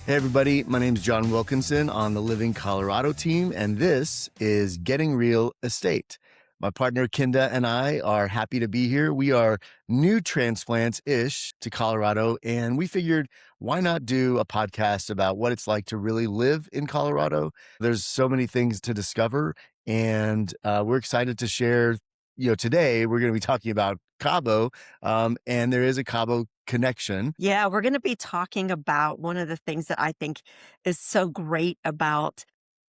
Hey, everybody. My name is John Wilkinson on the Living Colorado team, and this is Getting Real Estate. My partner, Kenda, and I are happy to be here. We are new transplants-ish to Colorado, and we figured why not do a podcast about what it's like to really live in Colorado? There's so many things to discover, and we're excited to share. Today we're going to be talking about Cabo, and there is a Cabo connection. Yeah, we're going to be talking about one of the things that I think is so great about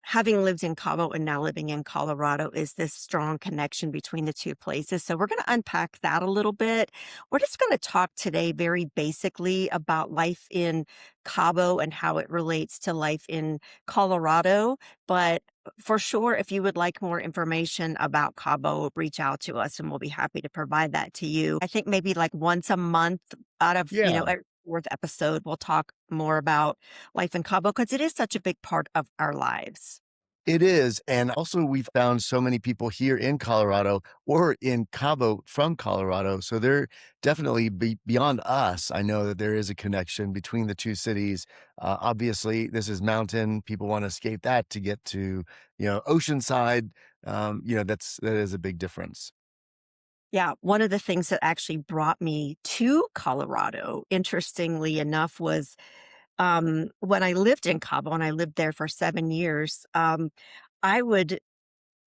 having lived in Cabo and now living in Colorado is this strong connection between the two places. So we're going to unpack that a little bit. We're just going to talk today very basically about life in Cabo and how it relates to life in Colorado. But for sure, if you would like more information about Cabo, reach out to us and we'll be happy to provide that to you. I think maybe like once a month out of, Yeah. every fourth episode, we'll talk more about life in Cabo because it is such a big part of our lives. It is. And also, we've found so many people here in Colorado or in Cabo from Colorado. So they're definitely beyond us. I know that there is a connection between the two cities. Obviously, this is mountain. People want to escape that to get to, Oceanside. That is a big difference. Yeah, one of the things that actually brought me to Colorado, interestingly enough, was when I lived in Cabo and I lived there for 7 years. I would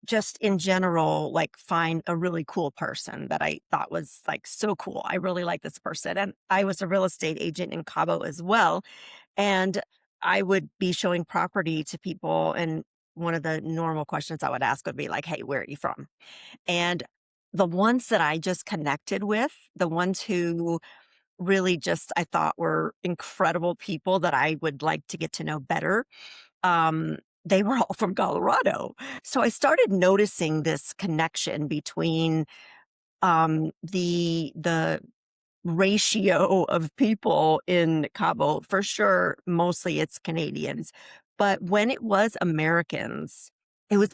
just in general like find a really cool person that I thought was like so cool. I really like this person. And I was a real estate agent in Cabo as well. And I would be showing property to people. And one of the normal questions I would ask would be like, hey, where are you from? And the ones that I just connected with, the ones who really just I thought were incredible people that I would like to get to know better, um, they were all from Colorado. So I started noticing this connection between the ratio of people in Cabo. For sure, mostly it's Canadians, but when it was Americans, it was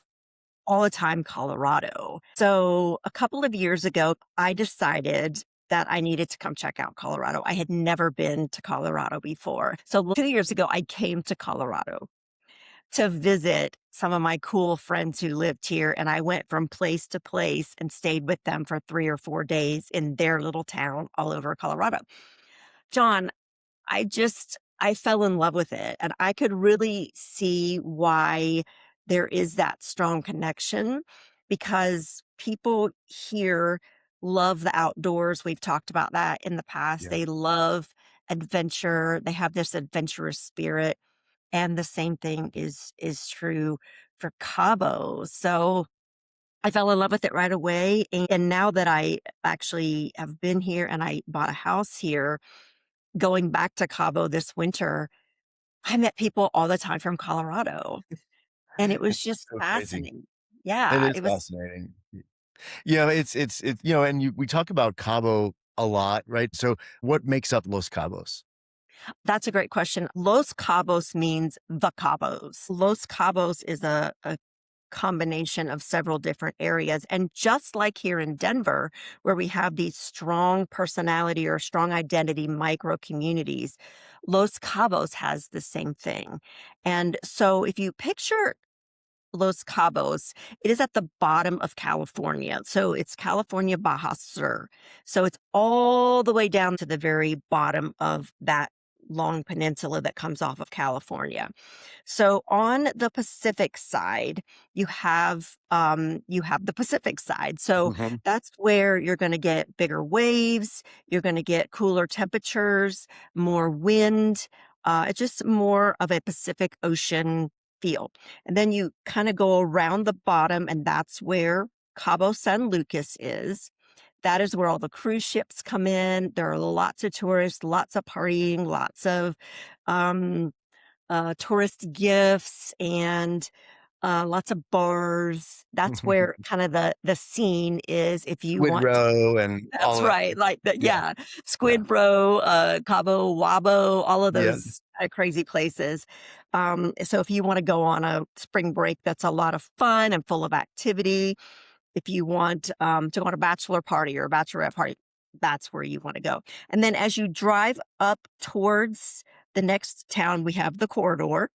all the time Colorado. So a couple of years ago, I decided that I needed to come check out Colorado. I had never been to Colorado before. So 2 years ago, I came to Colorado to visit some of my cool friends who lived here. And I went from place to place and stayed with them for 3 or 4 days in their little town all over Colorado. John, I fell in love with it, and I could really see why there is that strong connection because people here love the outdoors. We've talked about that in the past. Yeah. They love adventure. They have this adventurous spirit, and the same thing is true for Cabo. So I fell in love with it right away, and now that I actually have been here and I bought a house here, going back to Cabo this winter, I met people all the time from Colorado, and it was just So crazy. fascinating. It Yeah, is it was fascinating. And we talk about Cabo a lot, right? So what makes up Los Cabos? that's a great question. Los Cabos means the Cabos. Los Cabos is a combination of several different areas. And just like here in Denver, where we have these strong personality or strong identity micro communities, Los Cabos has the same thing. And so if you picture Los Cabos, it is at the bottom of California. So it's California Baja Sur. So it's all the way down to the very bottom of that long peninsula that comes off of California. So on the Pacific side, you have the Pacific side. So Mhm. that's where you're going to get bigger waves, you're going to get cooler temperatures, more wind. It's just more of a Pacific Ocean feel. And then you kind of go around the bottom, and that's where Cabo San Lucas is. That is where all the cruise ships come in. There are lots of tourists, lots of partying, lots of um, tourist gifts and lots of bars. That's where kind of the scene is if you Squid want to. Row and That's all of that. right, like the Yeah, yeah, yeah, Squid Row, Cabo Wabo, all of yeah. those crazy places. So if you want to go on a spring break, that's a lot of fun and full of activity. If you want to go on a bachelor party or a bachelorette party, that's where you want to go. And then as you drive up towards The next town, we have the corridor.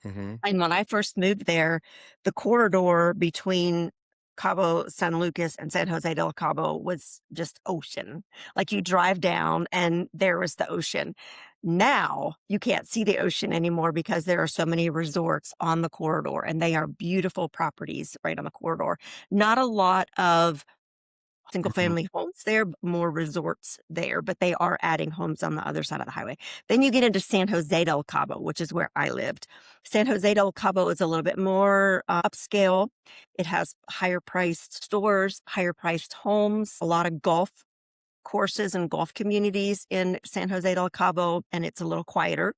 Mhm. And when I first moved there, the corridor between Cabo San Lucas and San Jose del Cabo was just ocean. Like you drive down and there was the ocean. Now you can't see the ocean anymore because there are so many resorts on the corridor and they are beautiful properties right on the corridor. Not a lot of single Mhm. family homes there, more resorts there, but they are adding homes on the other side of the highway. Then you get into San Jose del Cabo, which is where I lived. San Jose del Cabo is a little bit more upscale. It has higher priced stores, higher priced homes, a lot of golf courses and golf communities in San Jose del Cabo, and it's a little quieter.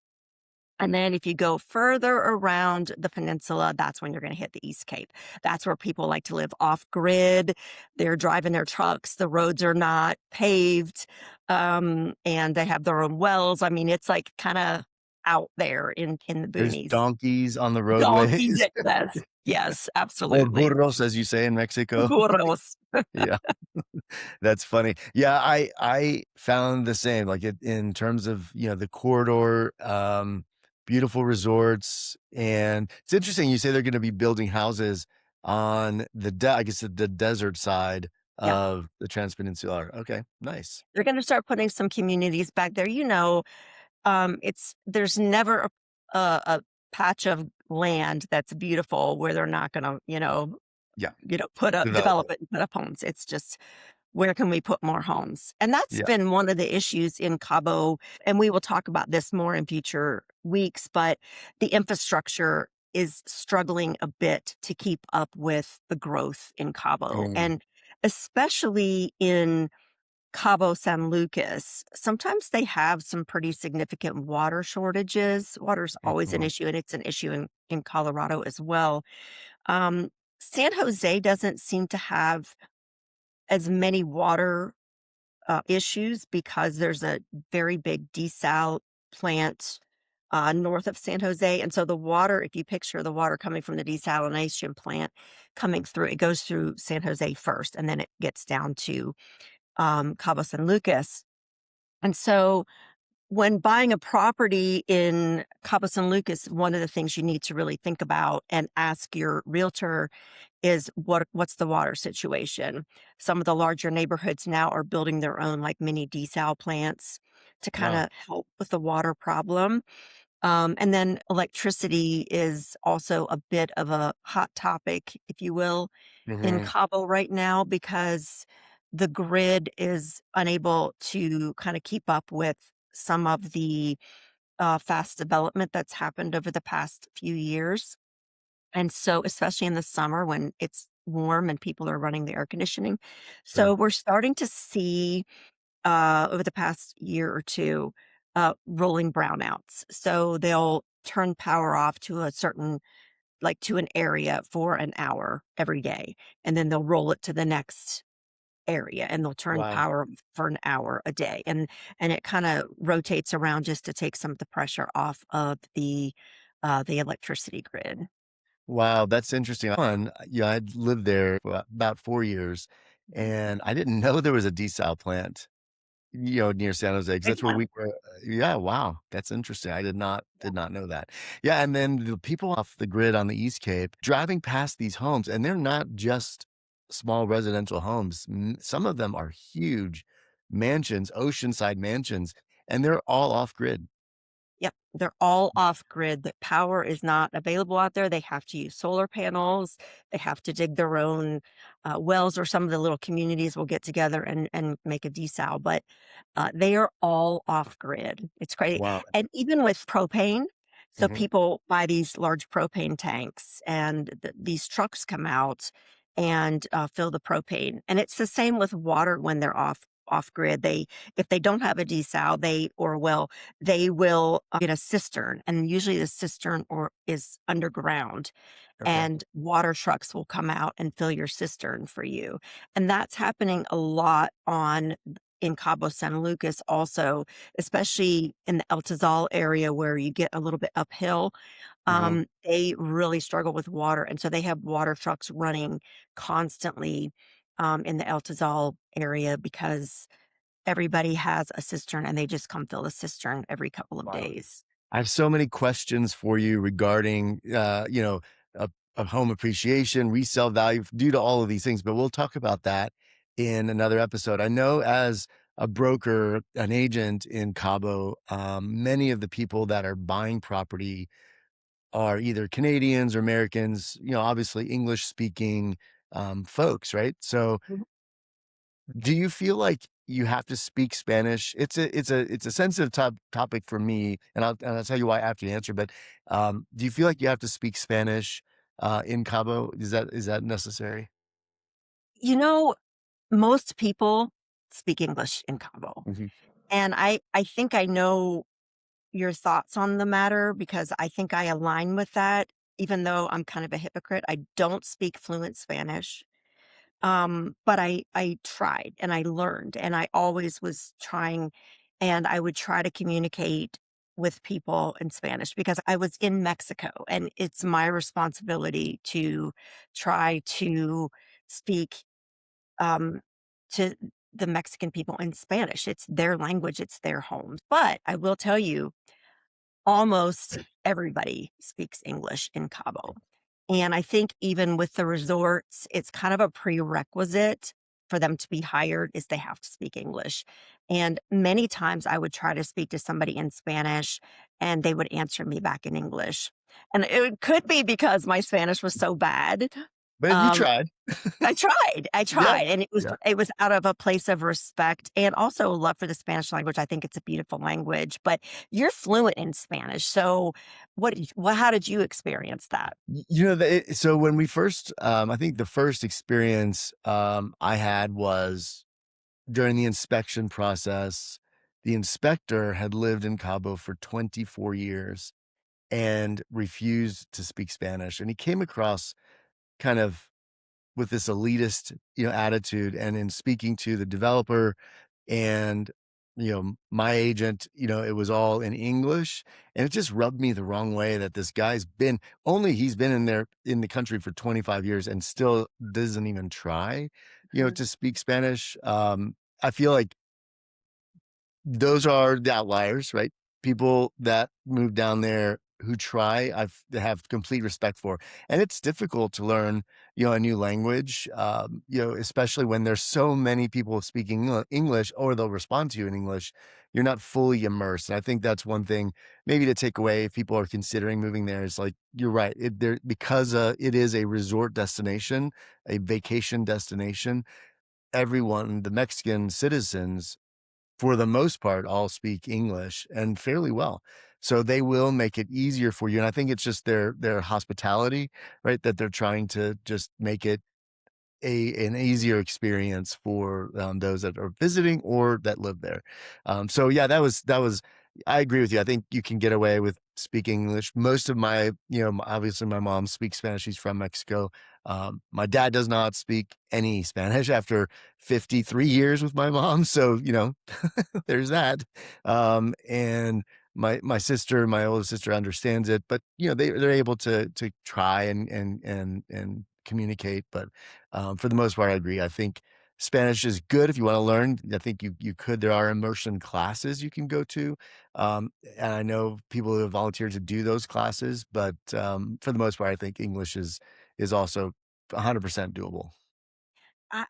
And then if you go further around the peninsula, that's when you're going to hit the East Cape. That's where people like to live off grid. They're driving their trucks. The roads are not paved. And they have their own wells. I mean, it's like kind of out there in the There's boonies. donkeys on the Donkeys roadways excess. Yes, or absolutely. burros, as you say in Mexico. Burros. Yeah. That's funny. Yeah, I found the same, like, it in terms of, the corridor, beautiful resorts, and it's interesting you say they're gonna be building houses on I guess the desert side Yeah. of the Transpeninsula. Okay, nice. They're going to start putting some communities back there. It's there's never a patch of land that's beautiful where they're not gonna, Yeah, put up develop develop it. it and put up homes. It's just where can we put more homes? And that's Yeah. been one of the issues in Cabo, and we will talk about this more in future weeks, but the infrastructure is struggling a bit to keep up with the growth in Cabo, Mm, and especially in Cabo San Lucas, sometimes they have some pretty significant water shortages. Water's always an mhm, issue, and it's an issue in Colorado as well. Um, San Jose doesn't seem to have as many water issues because there's a very big desal plant north of San Jose. And so the water, if you picture the water coming from the desalination plant coming through, it goes through San Jose first, and then it gets down to Cabo San Lucas. And so when buying a property in Cabo San Lucas, one of the things you need to really think about and ask your realtor is what's the water situation. Some of the larger neighborhoods now are building their own like mini desal plants to kind wow. of help with the water problem. And then electricity is also a bit of a hot topic, if you will, in Mhm, Cabo right now because the grid is unable to kind of keep up with some of the fast development that's happened over the past few years. And so, especially in the summer when it's warm and people are running the air conditioning. So, sure. we're starting to see over the past year or two rolling brownouts. So, they'll turn power off to a certain like to an area for an hour every day, and then they'll roll it to the next area and they'll turn Wow. power for an hour a day. And it kind of rotates around just to take some of the pressure off of the electricity grid. Wow, that's interesting. Yeah, I'd lived there for about 4 years, Mhm. and I didn't know there was a desal plant, near San Jose, because that's where Yeah. we were. Yeah, wow, that's interesting. I did not know that. Yeah, and then the people off the grid on the East Cape driving past these homes, and they're not just small residential homes. Some of them are huge mansions, oceanside mansions, and they're all off grid. Yep, they're all off grid. The power is not available out there. They have to use solar panels. They have to dig their own wells, or some of the little communities will get together and make a desal. But they are all off grid. It's crazy, Wow. and even with propane. So Mhm. people buy these large propane tanks, and these trucks come out and fill the propane. And it's the same with water when they're off grid. They if they don't have a desal, they will get a cistern, and usually the cistern or is underground, Okay. and water trucks will come out and fill your cistern for you. And that's happening a lot on in Cabo San Lucas also, especially in the El Tizal area where you get a little bit uphill. Mhm. They really struggle with water, and so they have water trucks running constantly in the El Tizal area because everybody has a cistern and they just come fill the cistern every couple of Wow. days. I have so many questions for you regarding, a, a home appreciation, resale value due to all of these things, but we'll talk about that in another episode. I know as a broker, an agent in Cabo, many of the people that are buying property are either Canadians or Americans, obviously English speaking folks, right? So do you feel like you have to speak Spanish? It's a sensitive topic for me, and I'll tell you why after you answer. But do you feel like you have to speak Spanish in Cabo? Is that necessary? You know, most people speak English in Cabo. Mhm. And I think I know your thoughts on the matter because I think I align with that, even though I'm kind of a hypocrite. I don't speak fluent Spanish. But I tried and I learned and I always was trying and I would try to communicate with people in Spanish because I was in Mexico and it's my responsibility to try to speak um to the Mexican people in Spanish. It's their language, it's their homes. But I will tell you, almost everybody speaks English in Cabo. And I think even with the resorts, it's kind of a prerequisite for them to be hired is they have to speak English. And many times I would try to speak to somebody in Spanish and they would answer me back in English. And it could be because my Spanish was so bad. But you Um, tried. I Yeah. tried, and Yeah. it was out of a place of respect and also a love for the Spanish language. I think it's a beautiful language, but you're fluent in Spanish. So how did you experience that? So when we first, I think the first experience I had was during the inspection process. The inspector had lived in Cabo for 24 years and refused to speak Spanish. And he came across kind of with this elitist, attitude. And in speaking to the developer and, my agent, it was all in English. And it just rubbed me the wrong way that this guy's been he's been in the country for 25 years and still doesn't even try, Mhm. to speak Spanish. I feel like those are the outliers, right? People that move down there who try, have complete respect for. And it's difficult to learn, a new language, especially when there's so many people speaking English or they'll respond to you in English. You're not fully immersed. And I think that's one thing maybe to take away if people are considering moving there is like, you're right. Because it is a resort destination, a vacation destination, everyone, the Mexican citizens for the most part, all speak English and fairly well. So they will make it easier for you. And I think it's just their hospitality, right? That they're trying to just make it an easier experience for those that are visiting or that live there. So yeah, that was. I agree with you. I think you can get away with speaking English. Most of my, obviously my mom speaks Spanish. She's from Mexico. My dad does not speak any Spanish after 53 years with my mom. So, there's that. And my sister, my older sister understands it, but they're able to try and communicate. But for the most part, I agree. I think Spanish is good if you want to learn. I think you could. There are immersion classes you can go to, and I know people who have volunteered to do those classes. But for the most part, I think English is also 100% doable.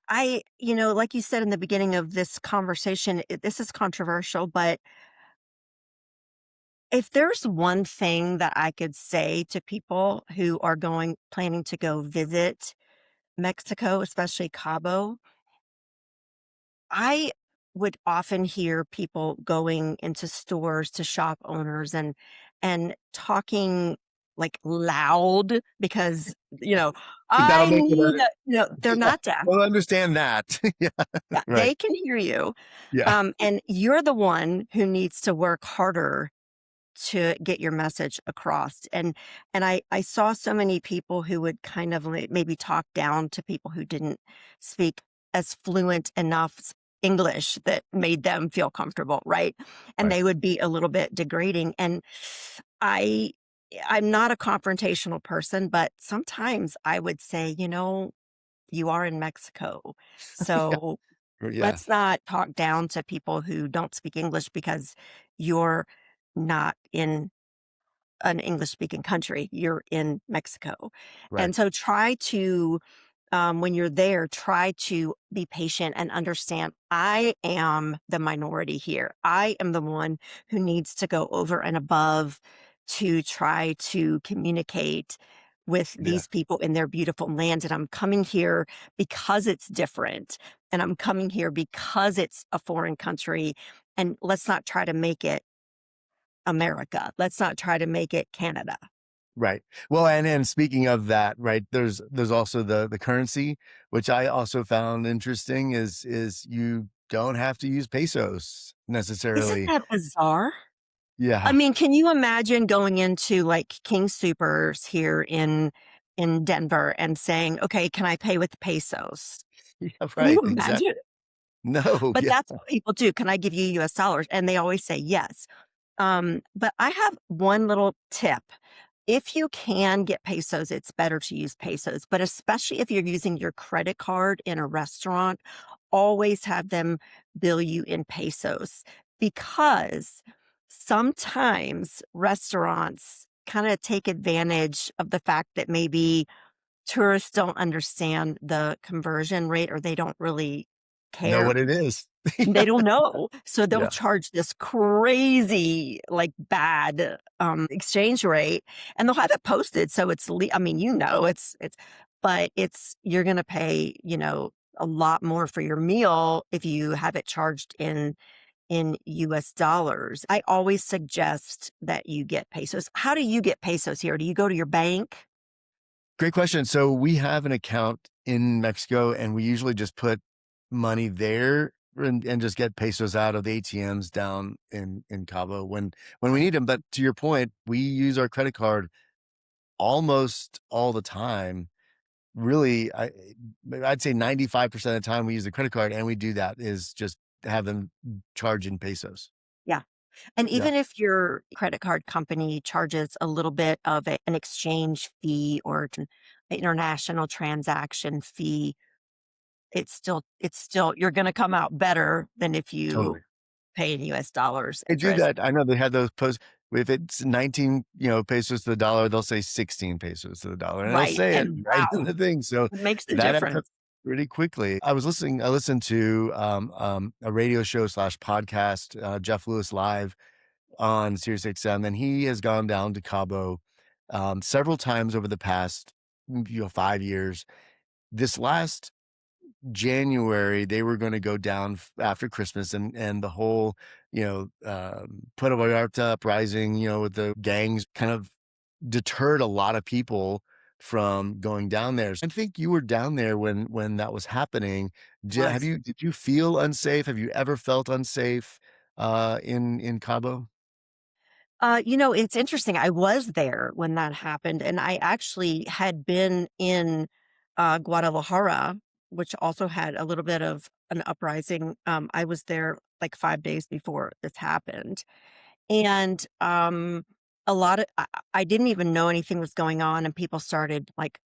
Like you said in the beginning of this conversation, this is controversial, but if there's one thing that I could say to people who are planning to go visit Mexico, especially Cabo, I would often hear people going into stores to shop owners and talking like loud because, That'll I make it. need they're Yeah, not deaf. well, understand that. Yeah, Yeah, right. they can hear you. Yeah, And you're the one who needs to work harder to get your message across. And I saw so many people who would kind of maybe talk down to people who didn't speak as fluent enough English that made them feel comfortable, right? And right. they would be a little bit degrading. And I I'm not a confrontational person, but sometimes I would say, you are in Mexico. Yeah, So yeah. let's not talk down to people who don't speak English because you're not in an English speaking country. You're in Mexico. Right. And so try to, when you're there, try to be patient and understand I am the minority here. I am the one who needs to go over and above to try to communicate with Yeah. these people in their beautiful lands. And I'm coming here because it's different. And I'm coming here because it's a foreign country. And let's not try to make it America. Let's not try to make it Canada. Right. Well, and speaking of that, right, there's also the currency, which I also found interesting is you don't have to use pesos Isn't necessarily. that bizarre? I Yeah. mean, can you imagine going into like King Soopers here in Denver and saying, "Okay, can I pay with pesos?" Yeah, Can you right. imagine? Exactly. No, But yeah. that's what people do. "Can I give you US dollars?" And they always say yes. But I have one little tip. If you can get pesos, it's better to use pesos, but especially if you're using your credit card in a restaurant, always have them bill you in pesos because sometimes restaurants kind of take advantage of the fact that maybe tourists don't understand the conversion rate or they don't really Know care. what it is. They Yeah. don't know. So they'll Yeah. charge this crazy, like, bad, exchange rate, and they'll have it posted so I mean, but you're gonna pay, a lot more for your meal if you have it charged in US dollars. I always suggest that you get pesos. How do you get pesos here? Do you go to your bank? Great question. So we have an account in Mexico and we usually just put money there and just get pesos out of the ATMs down in Cabo when we need them. But to your point, we use our credit card almost all the time. Really, I'd say 95% of the time we use the credit card and we do that is just have them charge in pesos. Yeah. And Yeah, even if your credit card company charges a little bit of an exchange fee or an international transaction fee, it's still you're gonna come out better than if you totally. pay in US dollars They do interest. that. I know they had those posts. If it's 19, pesos to the dollar, they'll say 16 pesos to the dollar, and they'll Right, say it and right in wow, the thing. So it makes the that adds up difference. pretty quickly. I listened to a radio show slash podcast, Jeff Lewis Live on Sirius XM, and he has gone down to Cabo several times over the past 5 years. This last January, they were gonna go down after Christmas and the whole, Puerto Vallarta uprising, with the gangs kind of deterred a lot of people from going down there. I think you were down there when that was happening. Was. Did you feel unsafe? Have you ever felt unsafe in Cabo? It's interesting. I was there when that happened, and I actually had been in Guadalajara, which also had a little bit of an uprising. I was there like 5 days before this happened, and a lot of I didn't even know anything was going on, and people started like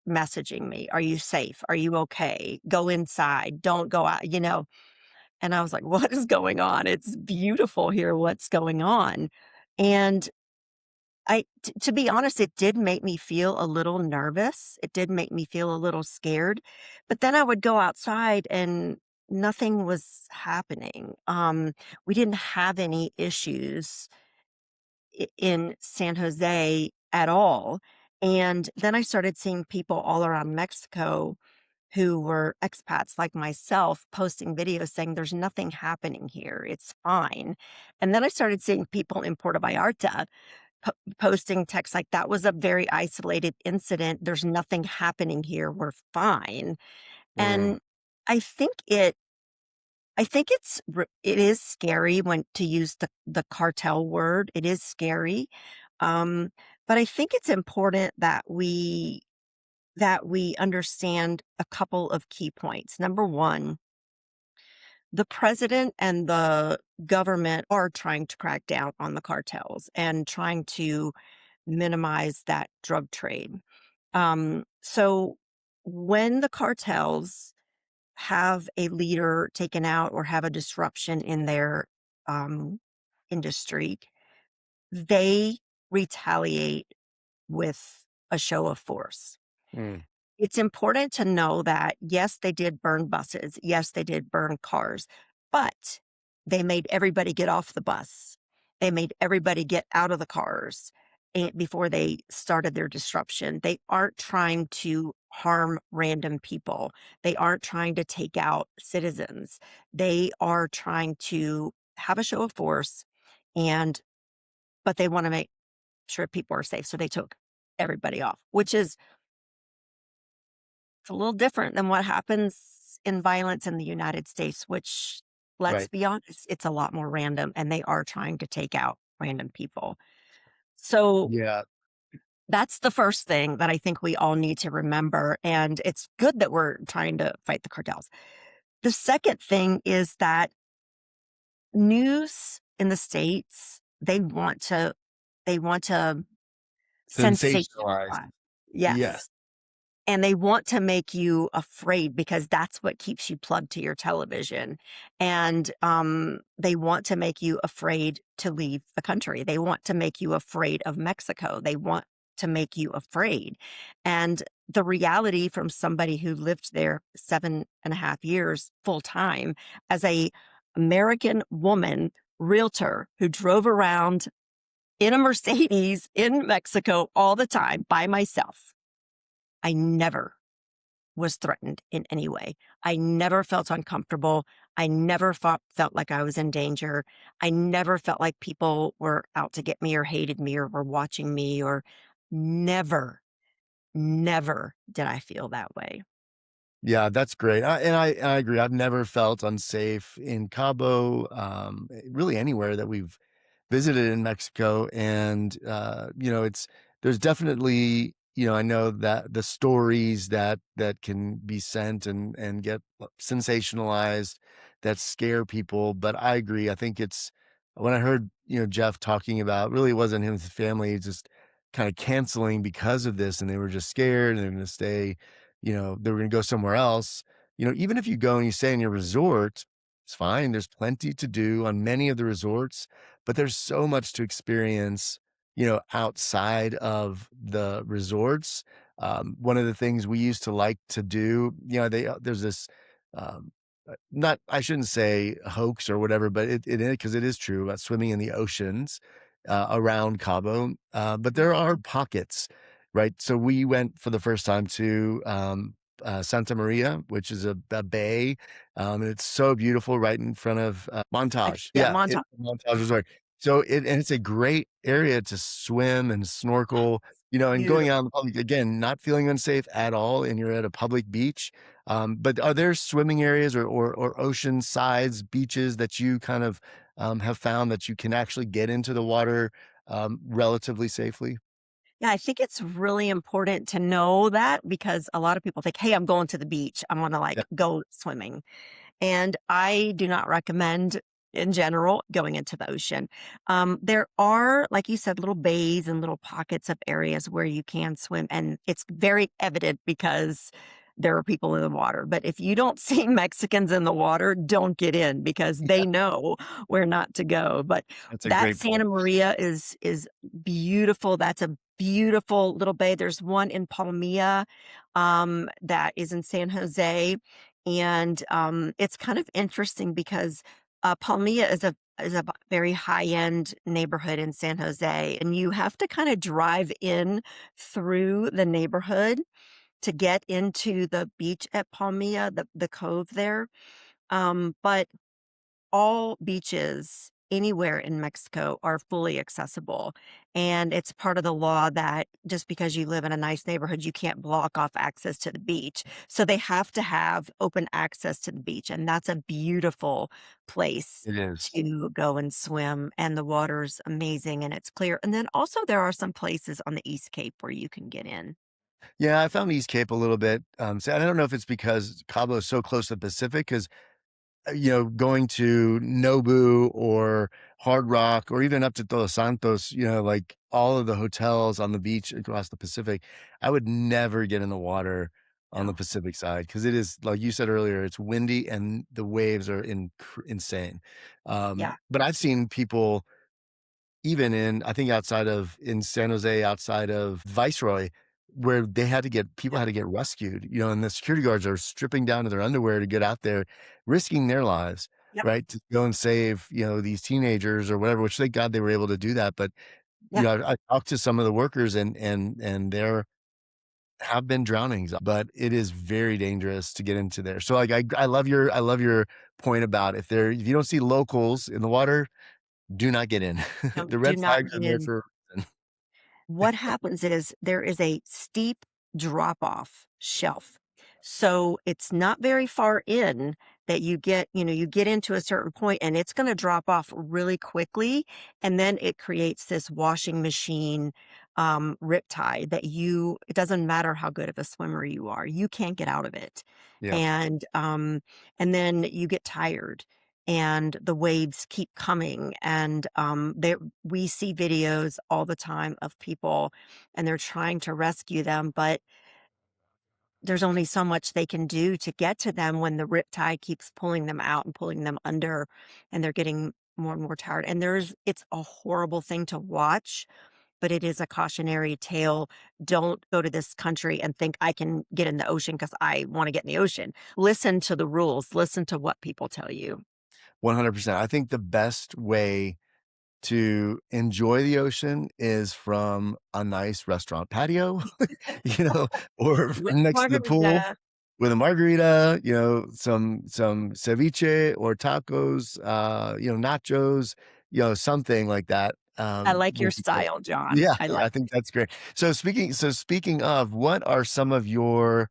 messaging me, "Are you safe? Are you okay? Go inside. Don't go out." And I was like, "What is going on? It's beautiful here. What's going on?" And to be honest, it did make me feel a little nervous. It did make me feel a little scared. But then I would go outside and nothing was happening. We didn't have any issues in San Jose at all. And then I started seeing people all around Mexico who were expats like myself posting videos saying there's nothing happening here. It's fine. And then I started seeing people in Puerto Vallarta posting texts like that was a very isolated incident. There's nothing happening here. We're fine. Mm. And I think it is scary when to use the cartel word. It is scary. Um, but I think it's important that we understand a couple of key points. Number one, the president and the government are trying to crack down on the cartels and trying to minimize that drug trade. So when the cartels have a leader taken out or have a disruption in their um, industry, they retaliate with a show of force. Mm, It's important to know that, yes, they did burn buses. Yes, they did burn cars, but they made everybody get off the bus. They made everybody get out of the cars before they started their disruption. They aren't trying to harm random people. They aren't trying to take out citizens. They are trying to have a show of force and but they want to make sure people are safe. So they took everybody off, which is it's a little different than what happens in violence in the United States, which, let's right. be honest, it's a lot more random and they are trying to take out random people. So Yeah. that's the first thing that I think we all need to remember. And it's good that we're trying to fight the cartels. The second thing is that news in the States, they want to Sensationalized. sensationalize. Yeah. Yes. And they want to make you afraid because that's what keeps you plugged to your television. And they want to make you afraid to leave the country. They want to make you afraid of Mexico. They want to make you afraid. And the reality from somebody who lived there 7.5 years full time as a American woman realtor who drove around in a Mercedes in Mexico all the time by myself. I never was threatened in any way. I never felt uncomfortable. I never felt like I was in danger. I never felt like people were out to get me or hated me or were watching me or never, never did I feel that way. Yeah, that's great. I agree. I've never felt unsafe in Cabo, really anywhere that we've visited in Mexico. And, there's definitely, I know that the stories that can be sent and get sensationalized that scare people. But I agree. I think it's when I heard, Jeff talking about really it wasn't him, his family just kind of canceling because of this and they were just scared and they're going to stay, they were gonna go somewhere else. Even if you go and you stay in your resort, it's fine. There's plenty to do on many of the resorts, but there's so much to experience, outside of the resorts. One of the things we used to like to do, there's this, not, I shouldn't say hoax or whatever, but because it is true about swimming in the oceans, around Cabo. But there are pockets, right? So we went for the first time to, Santa Maria, which is a bay, and it's so beautiful right in front of, Montage. Yeah, Yeah, Montauk. Montage Resort. So it's a great area to swim and snorkel, and going out in Beautiful. the public again, not feeling unsafe at all, and you're at a public beach. But are there swimming areas or ocean sides, beaches that you kind of, have found that you can actually get into the water, relatively safely? Yeah, I think it's really important to know that because a lot of people think, hey, I'm going to the beach. I want to Yeah, go swimming. And I do not recommend, in general, going into the ocean. There are, like you said, little bays and little pockets of areas where you can swim, and it's very evident because there are people in the water. But if you don't see Mexicans in the water, don't get in because yeah, they know where not to go. But that's a that great Santa point. Maria is beautiful. That's a beautiful little bay. There's one in Palmilla that is in San Jose and, it's kind of interesting because, Palmilla is a very high-end neighborhood in San Jose, and you have to kinda drive in through the neighborhood to get into the beach at Palmilla, the cove there, but all beaches anywhere in Mexico are fully accessible. And it's part of the law that just because you live in a nice neighborhood, you can't block off access to the beach. So they have to have open access to the beach. And that's a beautiful place It is. to go and swim. And the water's amazing and it's clear. And then also, there are some places on the East Cape where you can get in. Yeah, I found East Cape a little bit, so I don't know if it's because Cabo is so close to the Pacific, 'cause going to Nobu or Hard Rock or even up to Todos Santos, like all of the hotels on the beach across the Pacific, I would never get in the water on the No. Pacific side because it is, like you said earlier, it's windy and the waves are insane. Yeah. But I've seen people even in, I think outside of in San Jose, outside of Viceroy, where they had to get people Yep. had to get rescued, and the security guards are stripping down to their underwear to get out there, risking their lives, Yep. right? To go and save, these teenagers or whatever, which thank God they were able to do that. But, Yeah. I talked to some of the workers and there have been drownings, but it is very dangerous to get into there. So like I love your point about if you don't see locals in the water, do not get in. No, The do red not flags are get there in. for a reason. What happens is there is a steep drop off shelf. So it's not very far in that you get into a certain point and it's going to drop off really quickly. And then it creates this washing machine riptide that it doesn't matter how good of a swimmer you are, you can't get out of it. Yeah, And then you get tired and the waves keep coming we see videos all the time of people and they're trying to rescue them, but there's only so much they can do to get to them when the riptide keeps pulling them out and pulling them under, and they're getting more and more tired. And it's a horrible thing to watch, but it is a cautionary tale. Don't go to this country and think I can get in the ocean because I want to get in the ocean. Listen to the rules, listen to what people tell you. 100%. I think the best way to enjoy the ocean is from a nice restaurant patio, you know, or With next to the pool margarita. with a margarita, some ceviche or tacos, nachos, something like that. I like your Will be great. style, John. Yeah, I yeah, like I think that's great. So speaking of, what are some of your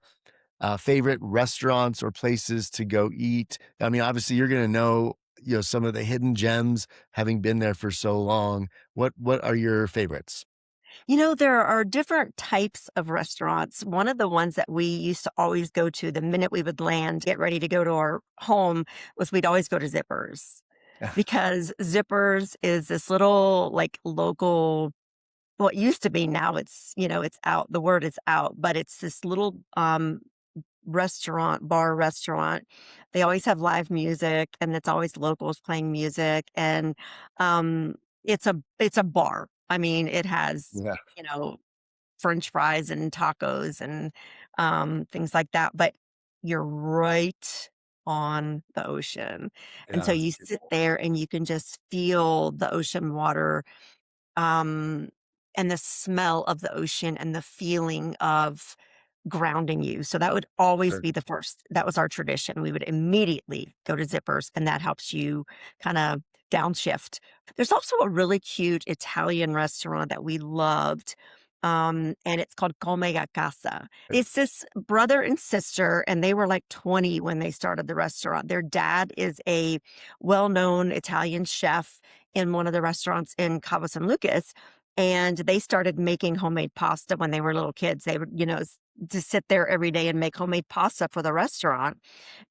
favorite restaurants or places to go eat? I mean, obviously, you're gonna know, some of the hidden gems, having been there for so long. What are your favorites? There are different types of restaurants. One of the ones that we used to always go to the minute we would land, get ready to go to our home, was we'd always go to Zippers because Zippers is this little like local, well, it used to be, now it's out. The word is out, but it's this little bar restaurant. They always have live music and it's always locals playing music. And it's a bar. I mean, it has, Yeah. you know, French fries and tacos and things like that. But you're right on the ocean. And so Yeah, it's you sit beautiful. there and you can just feel the ocean water um, and the smell of the ocean and the feeling of grounding you. So that would always Sure. be the first. That was our tradition. We would immediately go to Zippers, and that helps you kind of downshift. There's also a really cute Italian restaurant that we loved. And it's called Come a Casa. It's this brother and sister, and they were like 20 when they started the restaurant. Their dad is a well known Italian chef in one of the restaurants in Cabo San Lucas. And they started making homemade pasta when they were little kids. They would, to sit there every day and make homemade pasta for the restaurant.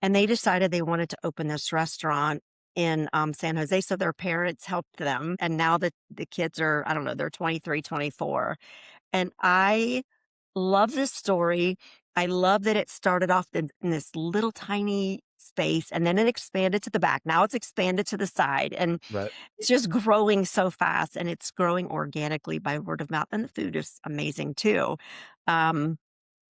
And they decided they wanted to open this restaurant in San Jose. So their parents helped them. And now the kids are, I don't know, they're 23, 24. And I love this story. I love that it started off in this little tiny space and then it expanded to the back. Now it's expanded to the side and Right. it's just growing so fast and it's growing organically by word of mouth. And the food is amazing too. Um,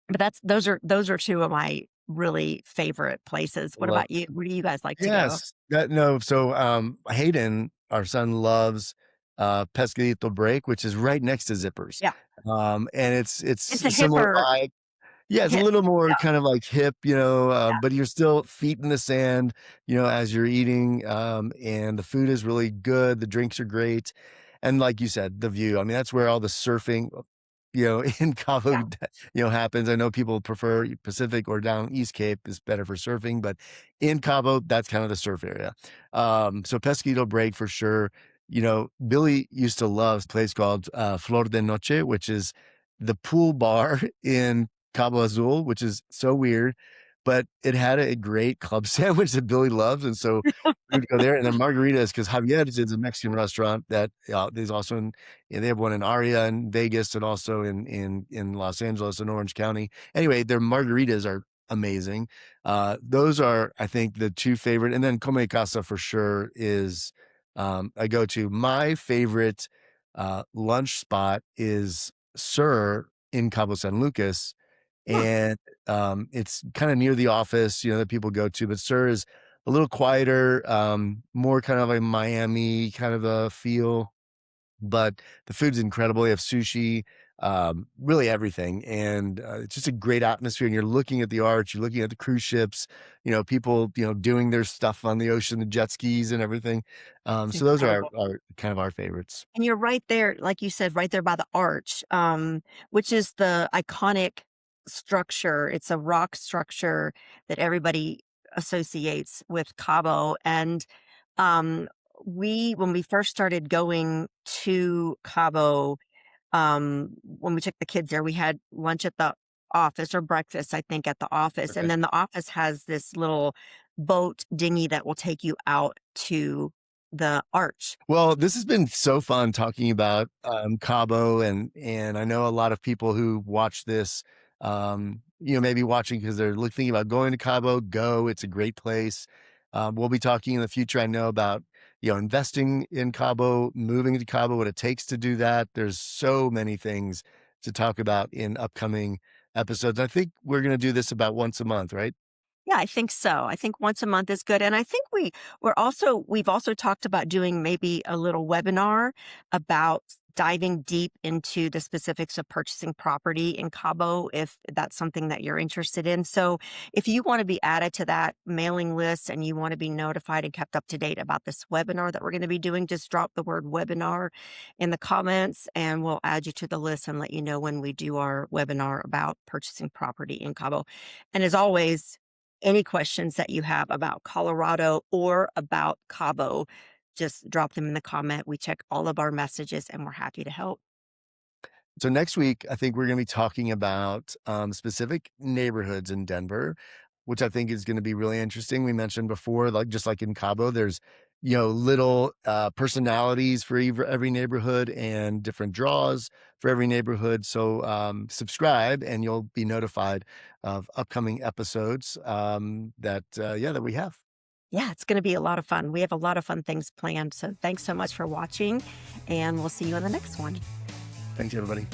but those are two of my really favorite places. What Love about you? Where do you guys like to go? Yes. That no, so, Hayden, our son, loves, Pescadito Break, which is right next to Zippers. Yeah. And it's It's a similar hipper vibe. Yeah, it's a hip. little more Yeah. kind of like hip, Yeah. but you're still feet in the sand, as you're eating. And the food is really good. The drinks are great. And like you said, the view, I mean, that's where all the surfing, in Cabo, Yeah. happens. I know people prefer Pacific or down East Cape is better for surfing, but in Cabo, that's kind of the surf area. So Pesquito Break for sure. Billy used to love a place called Flor de Noche, which is the pool bar in Cabo Azul, which is so weird, but it had a great club sandwich that Billy loves, and so we would go there. And then margaritas, because Javier's is a Mexican restaurant that is also they have one in Aria in Vegas and also in Los Angeles and Orange County. Anyway, their margaritas are amazing. Those are, I think, the two favorite, and then Come Casa for sure is a go to. My favorite lunch spot is Sir in Cabo San Lucas, Yeah, and it's kind of near the office, that people go to. But Sir is a little quieter, more kind of a Miami kind of a feel, but the food's incredible. They have sushi, really everything, and it's just a great atmosphere. And you're looking at the arch, you're looking at the cruise ships, people, doing their stuff on the ocean, the jet skis and everything. it's So those are incredible. our kind of our favorites. And you're right there, like you said, right there by the arch, which is the iconic structure. It's a rock structure that everybody associates with Cabo. And um, when we first started going to Cabo, when we took the kids there, we had lunch at the office or breakfast, I think, at the office. And Okay. then the office has this little boat dinghy that will take you out to the arch. Well, this has been so fun talking about Cabo, and I know a lot of people who watch this, maybe watching because they're thinking about going to Cabo. Go, it's a great place. We'll be talking in the future. I know about investing in Cabo, moving to Cabo, what it takes to do that. There's so many things to talk about in upcoming episodes. I think we're going to do this about once a month, right? Yeah, I think so. I think once a month is good. And I think we've also talked about doing maybe a little webinar about diving deep into the specifics of purchasing property in Cabo if that's something that you're interested in. So if you want to be added to that mailing list and you want to be notified and kept up to date about this webinar that we're going to be doing, just drop the word webinar in the comments and we'll add you to the list and let you know when we do our webinar about purchasing property in Cabo. And as always, any questions that you have about Colorado or about Cabo, just drop them in the comment. We check all of our messages and we're happy to help. So next week, I think we're going to be talking about specific neighborhoods in Denver, which I think is going to be really interesting. We mentioned before, like just like in Cabo, there's little personalities for every neighborhood and different draws for every neighborhood. So subscribe, and you'll be notified of upcoming episodes that we have. Yeah, it's going to be a lot of fun. We have a lot of fun things planned. So thanks so much for watching, and we'll see you in the next one. Thanks, everybody.